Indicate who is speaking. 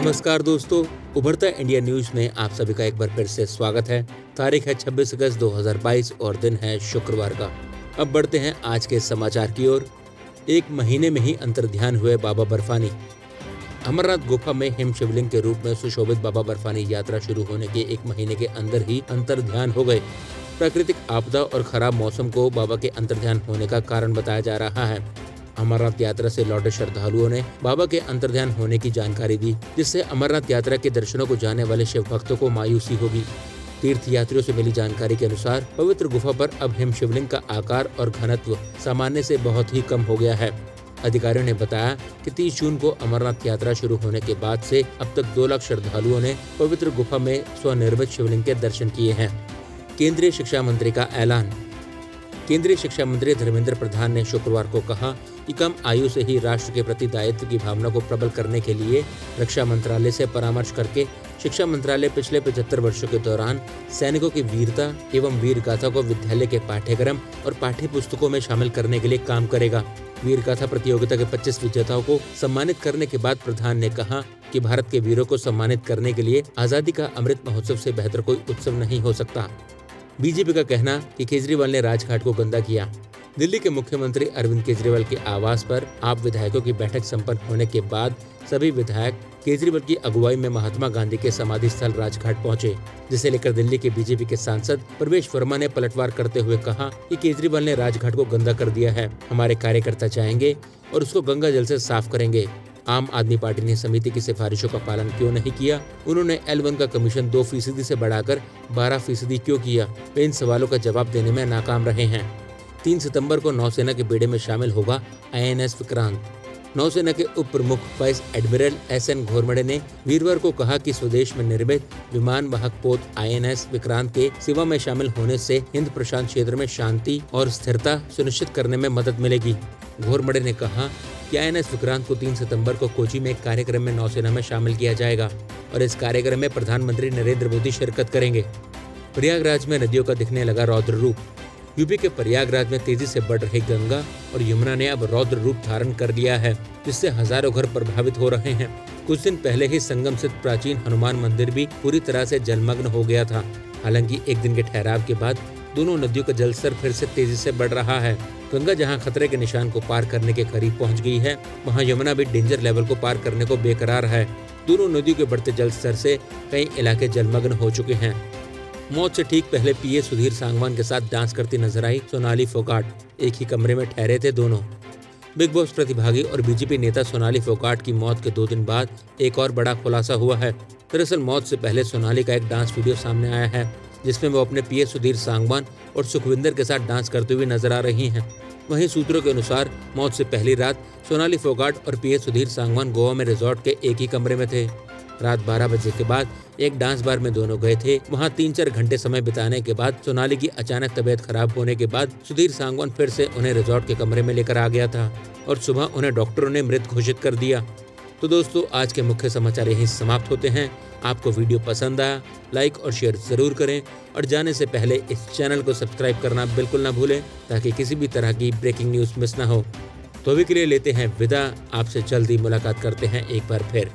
Speaker 1: नमस्कार दोस्तों, उभरता इंडिया न्यूज में आप सभी का एक बार फिर से स्वागत है। तारीख है 26 अगस्त 2022 और दिन है शुक्रवार का। अब बढ़ते हैं आज के समाचार की ओर। एक महीने में ही अंतर्ध्यान हुए बाबा बर्फानी। अमरनाथ गुफा में हिम शिवलिंग के रूप में सुशोभित बाबा बर्फानी यात्रा शुरू होने के एक महीने के अंदर ही अंतर्ध्यान हो गए। प्राकृतिक आपदा और खराब मौसम को बाबा के अंतर्ध्यान होने का कारण बताया जा रहा है। अमरनाथ यात्रा से लौटे श्रद्धालुओं ने बाबा के अंतर्ध्यान होने की जानकारी दी, जिससे अमरनाथ यात्रा के दर्शनों को जाने वाले शिव भक्तों को मायूसी होगी। तीर्थ यात्रियों से मिली जानकारी के अनुसार पवित्र गुफा पर अब हिम शिवलिंग का आकार और घनत्व सामान्य से बहुत ही कम हो गया है। अधिकारियों ने बताया कि 30 जून को अमरनाथ यात्रा शुरू होने के बाद से अब तक 2 लाख श्रद्धालुओं ने पवित्र गुफा में स्वनिर्मित शिवलिंग के दर्शन किए हैं। केंद्रीय शिक्षा मंत्री का ऐलान। केंद्रीय शिक्षा मंत्री धर्मेंद्र प्रधान ने शुक्रवार को कहा कि कम आयु से ही राष्ट्र के प्रति दायित्व की भावना को प्रबल करने के लिए रक्षा मंत्रालय से परामर्श करके शिक्षा मंत्रालय पिछले 75 वर्षों के दौरान सैनिकों की वीरता एवं वीर गाथा को विद्यालय के पाठ्यक्रम और पाठ्य पुस्तकों में शामिल करने के लिए काम करेगा। वीर गाथा प्रतियोगिता के 25 विजेताओं को सम्मानित करने के बाद प्रधान ने कहा कि भारत के वीरों को सम्मानित करने के लिए आजादी का अमृत महोत्सव से बेहतर कोई उत्सव नहीं हो सकता। बीजेपी का कहना कि केजरीवाल ने राजघाट को गंदा किया। दिल्ली के मुख्यमंत्री अरविंद केजरीवाल के आवास पर आप विधायकों की बैठक संपन्न होने के बाद सभी विधायक केजरीवाल की अगुवाई में महात्मा गांधी के समाधि स्थल राजघाट पहुंचे, जिसे लेकर दिल्ली के बीजेपी के सांसद प्रवेश वर्मा ने पलटवार करते हुए कहा कि केजरीवाल ने राजघाट को गंदा कर दिया है। हमारे कार्यकर्ता जाएंगे और उसको गंगा जल से साफ करेंगे। आम आदमी पार्टी ने समिति की सिफारिशों का पालन क्यों नहीं किया? उन्होंने L1 का कमीशन 2% से बढ़ाकर 12% क्यों किया? वे इन सवालों का जवाब देने में नाकाम रहे हैं। 3 सितंबर को नौसेना के बेड़े में शामिल होगा INS विक्रांत। नौसेना के उप प्रमुख वाइस एडमिरल SN घोरमड़े ने वीरवार को कहा कि स्वदेश में निर्मित विमान वाहक पोत INS विक्रांत के सेवा में शामिल होने से हिंद प्रशांत क्षेत्र में शांति और स्थिरता सुनिश्चित करने में मदद मिलेगी। घोरमड़े ने कहा कि INS विक्रांत को 3 सितंबर को कोची में एक कार्यक्रम में नौसेना में शामिल किया जाएगा और इस कार्यक्रम में प्रधानमंत्री नरेंद्र मोदी शिरकत करेंगे। प्रयागराज में नदियों का दिखने लगा रौद्र रूप। यूपी के प्रयागराज में तेजी से बढ़ रही गंगा और यमुना ने अब रौद्र रूप धारण कर लिया है, जिससे हजारों घर प्रभावित हो रहे हैं। कुछ दिन पहले ही संगम स्थित प्राचीन हनुमान मंदिर भी पूरी तरह से जलमग्न हो गया था। हालांकि एक दिन के ठहराव के बाद दोनों नदियों का जलस्तर फिर से तेजी से बढ़ रहा है। गंगा जहां खतरे के निशान को पार करने के करीब पहुंच गई है, वहां यमुना भी डेंजर लेवल को पार करने को बेकरार है। दोनों नदियों के बढ़ते जलस्तर से कई इलाके जलमग्न हो चुके हैं। मौत से ठीक पहले PA सुधीर सांगवान के साथ डांस करती नजर आई सोनाली फोगाट। एक ही कमरे में ठहरे थे दोनों। बिग बॉस प्रतिभागी और बीजेपी नेता सोनाली फोगाट की मौत के 2 दिन बाद एक और बड़ा खुलासा हुआ है। दरअसल मौत से पहले सोनाली का एक डांस वीडियो सामने आया है, जिसमें वो अपने PA सुधीर सांगवान और सुखविंदर के साथ डांस करते हुए नजर आ रही हैं। वहीं सूत्रों के अनुसार मौत से पहली रात सोनाली फोगाट और PA सुधीर सांगवान गोवा में रिजॉर्ट के एक ही कमरे में थे। रात 12 बजे के बाद एक डांस बार में दोनों गए थे। वहां 3-4 घंटे समय बिताने के बाद सोनाली की अचानक तबीयत खराब होने के बाद सुधीर सांगवान फिर से उन्हें रिजॉर्ट के कमरे में लेकर आ गया था और सुबह उन्हें डॉक्टरों ने मृत घोषित कर दिया। तो दोस्तों, आज के मुख्य समाचार यहीं समाप्त होते हैं। आपको वीडियो पसंद आया, लाइक और शेयर जरूर करें और जाने से पहले इस चैनल को सब्सक्राइब करना बिल्कुल ना भूलें, ताकि किसी भी तरह की ब्रेकिंग न्यूज मिस ना हो। तो अभी के लिए लेते हैं विदा। आपसे जल्दी मुलाकात करते हैं एक बार फिर।